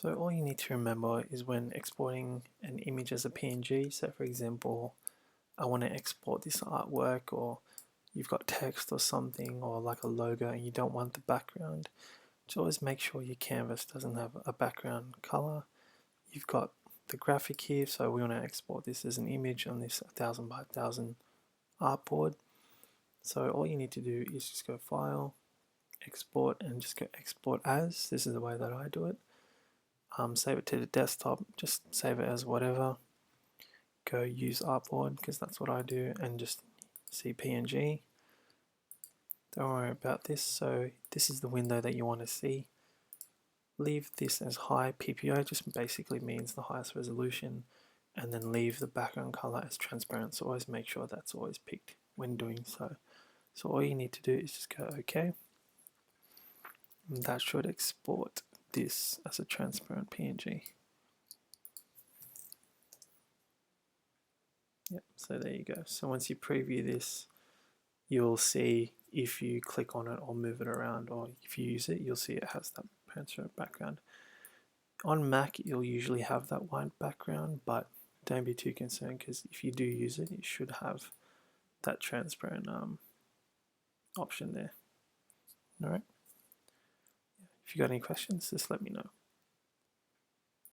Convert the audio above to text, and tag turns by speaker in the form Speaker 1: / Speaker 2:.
Speaker 1: So all you need to remember is when exporting an image as a PNG, so for example, I want to export this artwork, or you've got text or something, or like a logo, and you don't want the background, just always make sure your canvas doesn't have a background color. You've got the graphic here, so we want to export this as an image on this 1000 by 1000 artboard. So all you need to do is just go File, Export, and just go Export As. This is the way that I do it. Save it to the desktop, just save it as whatever. Go Use Artboard, because that's what I do, and just see PNG. Don't worry about this. So this is the window that you want to see. Leave this as high. PPO just basically means the highest resolution, and then leave the background color as transparent. So always make sure that's always picked when doing so. So all you need to do is just go OK. And that should export this as a transparent PNG. Yep, so there you go. So once you preview this, you'll see if you click on it or move it around, or if you use it, you'll see it has that transparent background. On Mac, you'll usually have that white background, but don't be too concerned, because if you do use it, it should have that transparent option there. Alright. If you got any questions, just let me know.